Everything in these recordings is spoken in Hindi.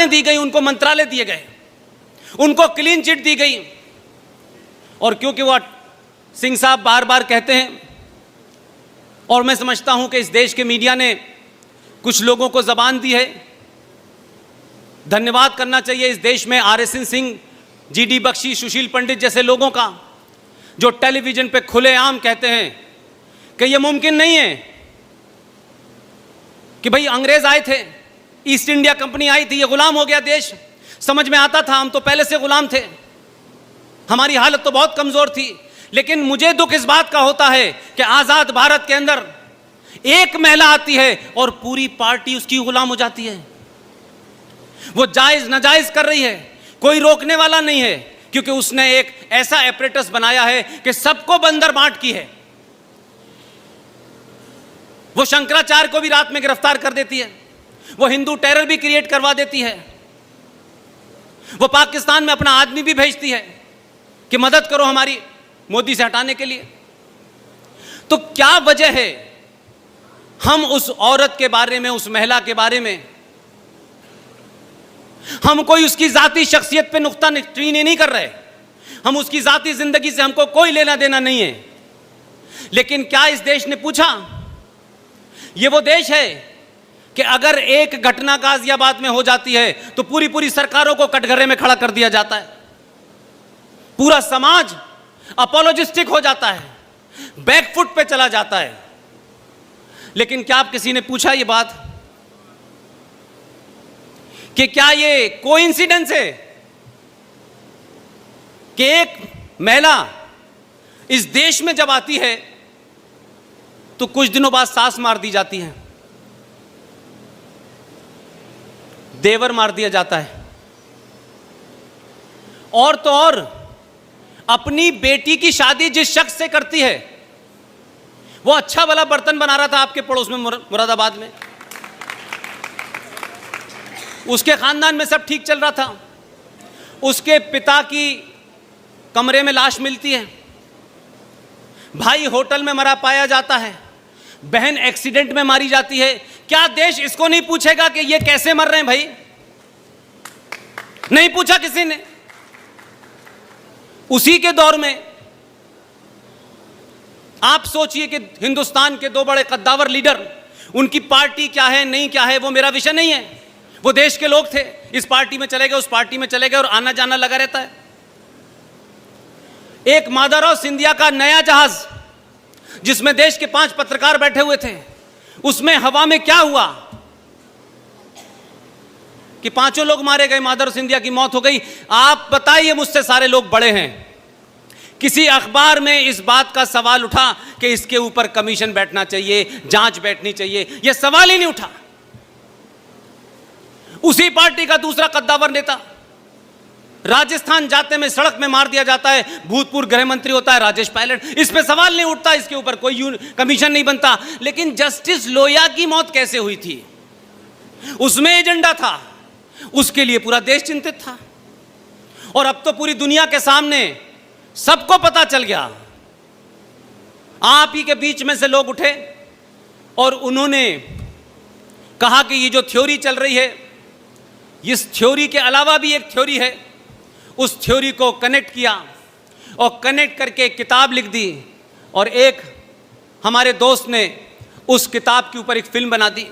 दी गई, उनको मंत्रालय दिए गए, उनको क्लीन चिट दी गई। और क्योंकि वो सिंह साहब बार बार कहते हैं, और मैं समझता हूं कि इस देश के मीडिया ने कुछ लोगों को जबान दी है। धन्यवाद करना चाहिए इस देश में RSN सिंह, GD बख्शी, सुशील पंडित जैसे लोगों का, जो टेलीविजन पे खुलेआम कहते हैं कि यह मुमकिन नहीं है कि भाई अंग्रेज आए थे, ईस्ट इंडिया कंपनी आई थी, ये गुलाम हो गया देश। समझ में आता था, हम तो पहले से गुलाम थे, हमारी हालत तो बहुत कमजोर थी। लेकिन मुझे दुख इस बात का होता है कि आजाद भारत के अंदर एक महिला आती है और पूरी पार्टी उसकी गुलाम हो जाती है। वो जायज नाजायज कर रही है, कोई रोकने वाला नहीं है, क्योंकि उसने एक ऐसा एपरेटस बनाया है कि सबको बंदर बांट की है। वो शंकराचार्य को भी रात में गिरफ्तार कर देती है, वो हिंदू टेरर भी क्रिएट करवा देती है, वो पाकिस्तान में अपना आदमी भी भेजती है कि मदद करो हमारी मोदी से हटाने के लिए। तो क्या वजह है हम उस औरत के बारे में, उस महिला के बारे में, हम कोई उसकी जाती शख्सियत पे नुक्ता चीनी नहीं कर रहे, हम उसकी जाती जिंदगी से हमको कोई लेना देना नहीं है। लेकिन क्या इस देश ने पूछा? ये वो देश है कि अगर एक घटना गाजियाबाद में हो जाती है तो पूरी पूरी सरकारों को कटघरे में खड़ा कर दिया जाता है, पूरा समाज अपोलोजिस्टिक हो जाता है, बैकफुट पे चला जाता है। लेकिन क्या आप किसी ने पूछा ये बात कि क्या ये कोइंसिडेंस है कि एक महिला इस देश में जब आती है तो कुछ दिनों बाद सास मार दी जाती है, देवर मार दिया जाता है, और तो और अपनी बेटी की शादी जिस शख्स से करती है, वो अच्छा भला बर्तन बना रहा था आपके पड़ोस में मुरादाबाद में, उसके खानदान में सब ठीक चल रहा था, उसके पिता की कमरे में लाश मिलती है, भाई होटल में मरा पाया जाता है, बहन एक्सीडेंट में मारी जाती है। क्या देश इसको नहीं पूछेगा कि ये कैसे मर रहे हैं? भाई नहीं पूछा किसी ने। उसी के दौर में आप सोचिए कि हिंदुस्तान के दो बड़े कद्दावर लीडर, उनकी पार्टी क्या है नहीं क्या है वो मेरा विषय नहीं है, वो देश के लोग थे, इस पार्टी में चले गए उस पार्टी में चले गए और आना जाना लगा रहता है। एक माधवराव सिंधिया का नया जहाज जिसमें देश के 5 पत्रकार बैठे हुए थे, उसमें हवा में क्या हुआ कि 5 लोग मारे गए, माधवराव सिंधिया की मौत हो गई। आप बताइए, मुझसे सारे लोग बड़े हैं, किसी अखबार में इस बात का सवाल उठा कि इसके ऊपर कमीशन बैठना चाहिए, जांच बैठनी चाहिए? यह सवाल ही नहीं उठा। उसी पार्टी का दूसरा कद्दावर नेता राजस्थान जाते में सड़क में मार दिया जाता है, भूतपूर्व गृह मंत्री होता है राजेश पायलट, इस पे सवाल नहीं उठता, इसके ऊपर कोई कमीशन नहीं बनता। लेकिन जस्टिस लोहिया की मौत कैसे हुई थी, उसमें एजेंडा था, उसके लिए पूरा देश चिंतित था। और अब तो पूरी दुनिया के सामने सबको पता चल गया। आप ही के बीच में से लोग उठे और उन्होंने कहा कि ये जो थ्योरी चल रही है, इस थ्योरी के अलावा भी एक थ्योरी है, उस थ्योरी को कनेक्ट किया और कनेक्ट करके एक किताब लिख दी। और एक हमारे दोस्त ने उस किताब के ऊपर एक फिल्म बना दी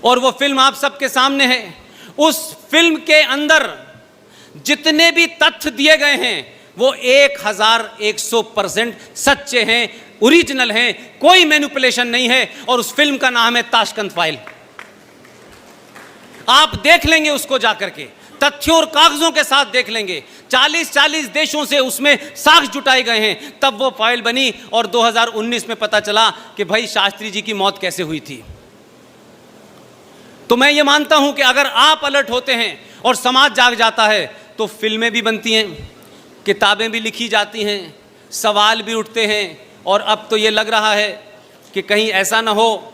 और वो फिल्म आप सबके सामने है। उस फिल्म के अंदर जितने भी तथ्य दिए गए हैं वो 1100% सच्चे हैं, ओरिजिनल हैं, कोई मैनिपुलेशन नहीं है। और उस फिल्म का नाम है ताशकंद फाइल। आप देख लेंगे उसको जाकर के, तथ्यों और कागजों के साथ देख लेंगे। 40 देशों से उसमें साक्ष्य जुटाए गए हैं, तब वो फाइल बनी और 2019 में पता चला कि भाई शास्त्री जी की मौत कैसे हुई थी। तो मैं ये मानता हूं कि अगर आप अलर्ट होते हैं और समाज जाग जाता है तो फिल्में भी बनती हैं, किताबें भी लिखी जाती हैं, सवाल भी उठते हैं। और अब तो ये लग रहा है कि कहीं ऐसा ना हो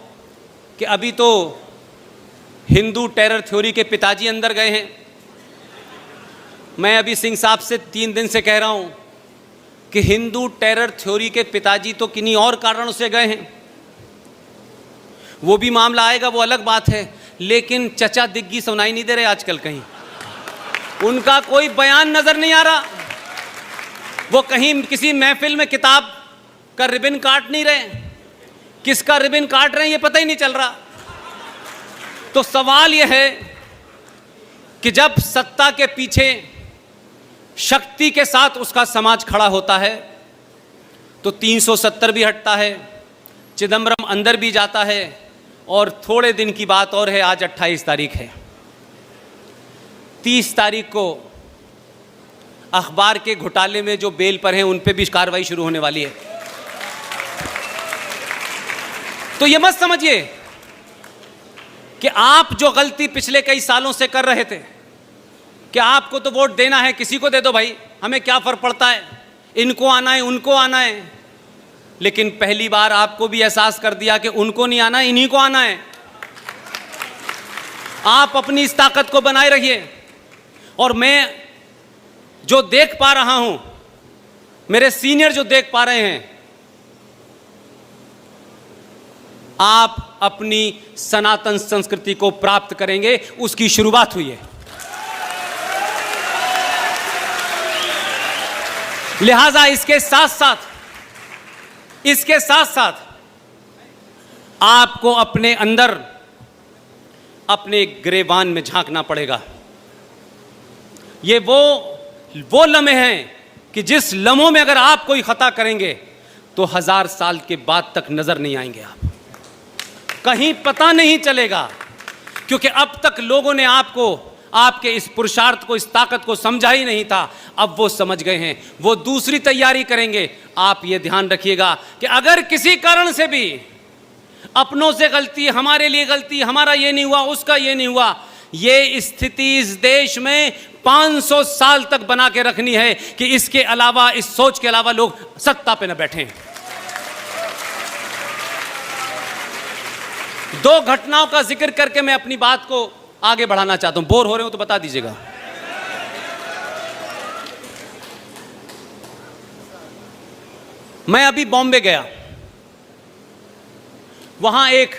कि अभी तो हिंदू टेरर थ्योरी के पिताजी अंदर गए हैं। मैं अभी सिंह साहब से 3 दिन से कह रहा हूं कि हिंदू टेरर थ्योरी के पिताजी तो किन्हीं और कारणों से गए हैं, वो भी मामला आएगा, वो अलग बात है। लेकिन चचा दिग्गी सुनाई नहीं दे रहे आजकल कहीं, उनका कोई बयान नजर नहीं आ रहा। वो कहीं किसी महफिल में किताब का रिबन काट नहीं रहे, किसका रिबन काट रहे हैं ये पता ही नहीं चल रहा। तो सवाल यह है कि जब सत्ता के पीछे शक्ति के साथ उसका समाज खड़ा होता है तो 370 भी हटता है, चिदम्बरम अंदर भी जाता है। और थोड़े दिन की बात और है, आज 28 तारीख है, 30 तारीख को अखबार के घोटाले में जो बेल पर हैं उन पे भी कार्रवाई शुरू होने वाली है। तो ये मत समझिए कि आप जो गलती पिछले कई सालों से कर रहे थे कि आपको तो वोट देना है, किसी को दे दो भाई, हमें क्या फर्क पड़ता है, इनको आना है उनको आना है। लेकिन पहली बार आपको भी एहसास कर दिया कि उनको नहीं आना, इन्हीं को आना है। आप अपनी इस ताकत को बनाए रखिए। और मैं जो देख पा रहा हूं, मेरे सीनियर जो देख पा रहे हैं, आप अपनी सनातन संस्कृति को प्राप्त करेंगे, उसकी शुरुआत हुई है। लिहाजा इसके साथ साथ आपको अपने अंदर अपने गिरेबान में झांकना पड़ेगा। ये वो लम्हे हैं कि जिस लम्हों में अगर आप कोई खता करेंगे तो 1000 साल के बाद तक नजर नहीं आएंगे, आप कहीं पता नहीं चलेगा। क्योंकि अब तक लोगों ने आपको, आपके इस पुरुषार्थ को, इस ताकत को समझा ही नहीं था। अब वो समझ गए हैं, वो दूसरी तैयारी करेंगे। आप ये ध्यान रखिएगा कि अगर किसी कारण से भी अपनों से गलती, हमारे लिए गलती, हमारा ये नहीं हुआ, उसका ये नहीं हुआ, ये स्थिति इस देश में 500 साल तक बना के रखनी है कि इसके अलावा, इस सोच के अलावा लोग सत्ता पे न बैठें। 2 घटनाओं का जिक्र करके मैं अपनी बात को आगे बढ़ाना चाहता हूं। बोर हो रहे हो तो बता दीजिएगा। मैं अभी बॉम्बे गया, वहां एक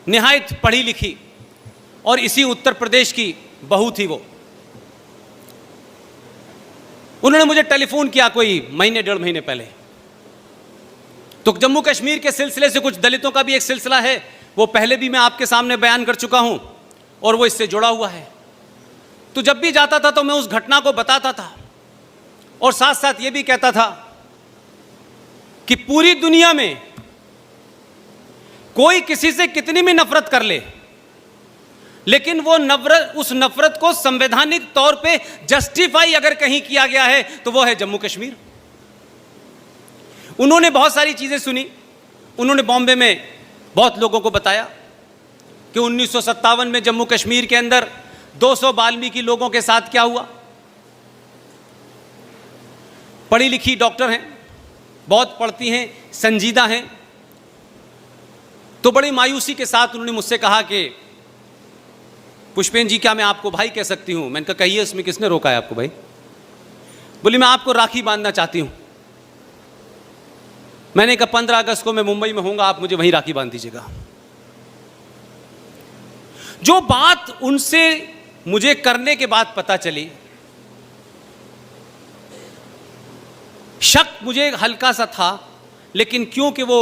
निहायत पढ़ी लिखी और इसी उत्तर प्रदेश की बहू थी। वो उन्होंने मुझे टेलीफोन किया कोई महीने 1.5 महीने पहले। तो जम्मू कश्मीर के सिलसिले से कुछ दलितों का भी एक सिलसिला है, वो पहले भी मैं आपके सामने बयान कर चुका हूं और वो इससे जुड़ा हुआ है। तो जब भी जाता था तो मैं उस घटना को बताता था और साथ साथ ये भी कहता था कि पूरी दुनिया में कोई किसी से कितनी भी नफरत कर ले, लेकिन वो नफरत, उस नफरत को संवैधानिक तौर पे जस्टिफाई अगर कहीं किया गया है तो वो है जम्मू कश्मीर। उन्होंने बहुत सारी चीजें सुनी। उन्होंने बॉम्बे में बहुत लोगों को बताया कि 1957 में जम्मू कश्मीर के अंदर 200 वाल्मीकि लोगों के साथ क्या हुआ। पढ़ी लिखी डॉक्टर हैं, बहुत पढ़ती हैं, संजीदा हैं। तो बड़ी मायूसी के साथ उन्होंने मुझसे कहा कि पुष्पेन जी, क्या मैं आपको भाई कह सकती हूं? मैंने कहा कहिए, इसमें किसने रोका है आपको भाई? बोली मैं आपको राखी बांधना चाहती हूं। मैंने कहा 15 अगस्त को मैं मुंबई में होऊंगा, आप मुझे वहीं राखी बांध दीजिएगा। जो बात उनसे मुझे करने के बाद पता चली, शक मुझे हल्का सा था, लेकिन क्योंकि वो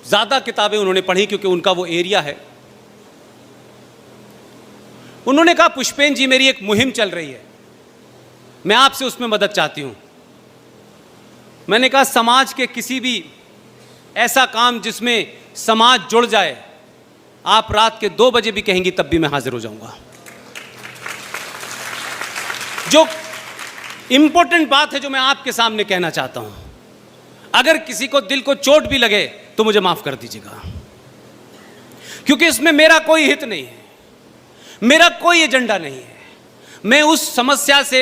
ज्यादा किताबें उन्होंने पढ़ी, क्योंकि उनका वो एरिया है, उन्होंने कहा पुष्पेन जी, मेरी एक मुहिम चल रही है, मैं आपसे उसमें मदद चाहती हूं। मैंने कहा समाज के किसी भी ऐसा काम जिसमें समाज जुड़ जाए, आप रात के 2 बजे भी कहेंगी तब भी मैं हाजिर हो जाऊंगा। जो इंपॉर्टेंट बात है जो मैं आपके सामने कहना चाहता हूं, अगर किसी को दिल को चोट भी लगे तो मुझे माफ कर दीजिएगा, क्योंकि इसमें मेरा कोई हित नहीं है, मेरा कोई एजेंडा नहीं है। मैं उस समस्या से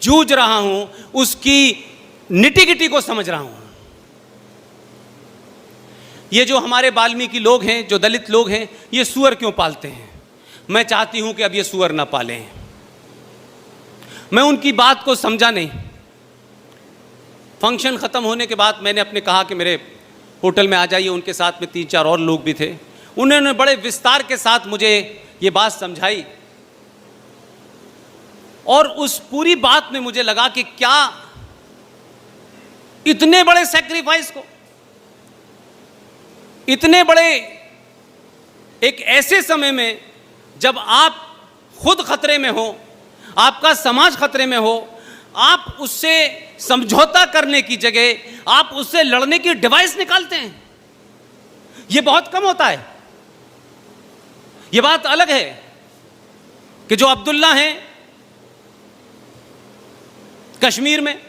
जूझ रहा हूं, उसकी निटी-गिटी को समझ रहा हूं। ये जो हमारे वाल्मीकि लोग हैं, जो दलित लोग हैं, ये सूअर क्यों पालते हैं? मैं चाहती हूं कि अब ये सूअर ना पालें। मैं उनकी बात को समझा नहीं। फंक्शन ख़त्म होने के बाद मैंने अपने कहा कि मेरे होटल में आ जाइए। उनके साथ में 3-4 और लोग भी थे। उन्होंने बड़े विस्तार के साथ मुझे ये बात समझाई, और उस पूरी बात में मुझे लगा कि क्या इतने बड़े सैक्रिफाइस को, इतने बड़े एक ऐसे समय में जब आप खुद खतरे में हो, आपका समाज खतरे में हो, आप उससे समझौता करने की जगह आप उससे लड़ने की डिवाइस निकालते हैं। यह बहुत कम होता है। यह बात अलग है कि जो अब्दुल्ला हैं कश्मीर में,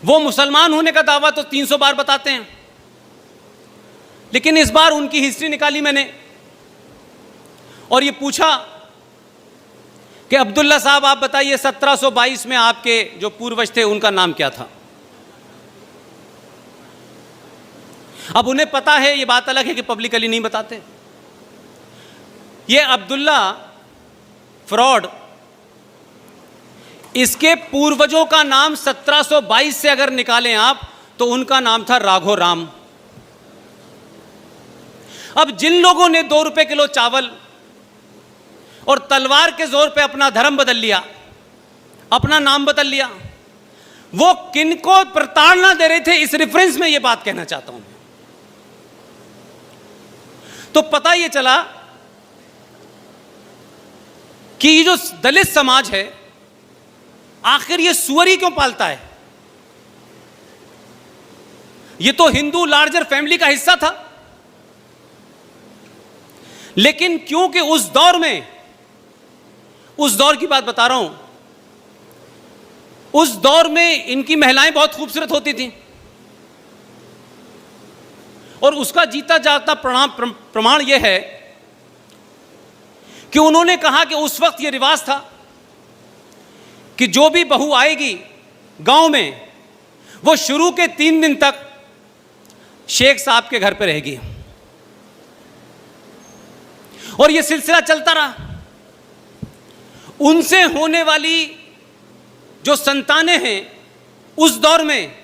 वो मुसलमान होने का दावा तो 300 बार बताते हैं, लेकिन इस बार उनकी हिस्ट्री निकाली मैंने और ये पूछा कि अब्दुल्ला साहब आप बताइए 1722 में आपके जो पूर्वज थे उनका नाम क्या था। अब उन्हें पता है, ये बात अलग है कि पब्लिकली नहीं बताते। ये अब्दुल्ला फ्रॉड, इसके पूर्वजों का नाम 1722 से अगर निकालें आप तो उनका नाम था राघो राम। अब जिन लोगों ने 2 रुपए किलो चावल और तलवार के जोर पे अपना धर्म बदल लिया, अपना नाम बदल लिया, वो किनको प्रताड़ना दे रहे थे, इस रेफरेंस में ये बात कहना चाहता हूं। तो पता ये चला कि ये जो दलित समाज है आखिर ये सुअर ही क्यों पालता है। ये तो हिंदू लार्जर फैमिली का हिस्सा था, लेकिन क्योंकि उस दौर में, उस दौर की बात बता रहा हूं, उस दौर में इनकी महिलाएं बहुत खूबसूरत होती थीं और उसका जीता जाता प्रमाण यह है कि उन्होंने कहा कि उस वक्त यह रिवाज था कि जो भी बहू आएगी गांव में वो शुरू के 3 दिन तक शेख साहब के घर पे रहेगी और यह सिलसिला चलता रहा। उनसे होने वाली जो संतानें हैं उस दौर में,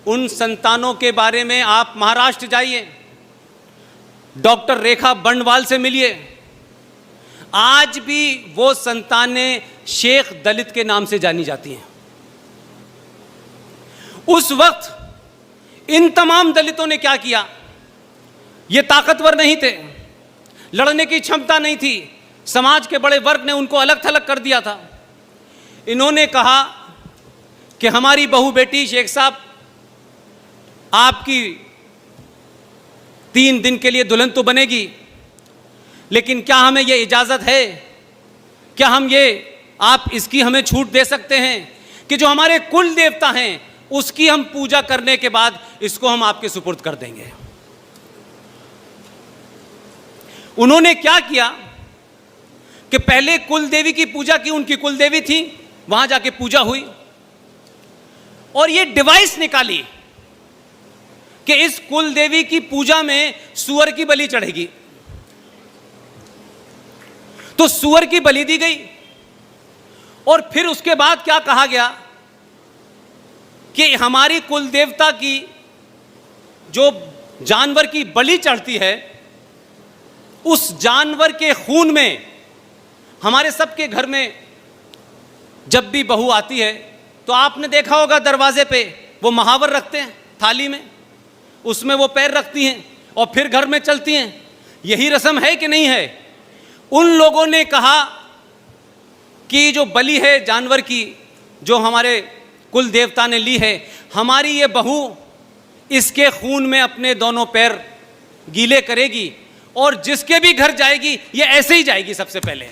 उन संतानों के बारे में आप महाराष्ट्र जाइए, डॉक्टर रेखा बंडवाल से मिलिए, आज भी वो संतानें शेख दलित के नाम से जानी जाती हैं। उस वक्त इन तमाम दलितों ने क्या किया, ये ताकतवर नहीं थे, लड़ने की क्षमता नहीं थी, समाज के बड़े वर्ग ने उनको अलग थलग कर दिया था। इन्होंने कहा कि हमारी बहू बेटी शेख साहब आपकी 3 दिन के लिए दुल्हन तो बनेगी, लेकिन क्या हमें यह इजाज़त है, क्या हम ये आप इसकी हमें छूट दे सकते हैं कि जो हमारे कुल देवता हैं उसकी हम पूजा करने के बाद इसको हम आपके सुपुर्द कर देंगे। उन्होंने क्या किया कि पहले कुल देवी की पूजा की, उनकी कुल देवी थी, वहां जाके पूजा हुई और ये डिवाइस निकाली कि इस कुल देवी की पूजा में सुअर की बलि चढ़ेगी। तो सुअर की बलि दी गई और फिर उसके बाद क्या कहा गया कि हमारी कुल देवता की जो जानवर की बलि चढ़ती है उस जानवर के खून में, हमारे सबके घर में जब भी बहू आती है तो आपने देखा होगा दरवाजे पे वो महावर रखते हैं थाली में, उसमें वो पैर रखती हैं और फिर घर में चलती हैं। यही रस्म है कि नहीं है? उन लोगों ने कहा कि जो बलि है जानवर की, जो हमारे कुल देवता ने ली है, हमारी ये बहू इसके खून में अपने दोनों पैर गीले करेगी और जिसके भी घर जाएगी ये ऐसे ही जाएगी सबसे पहले।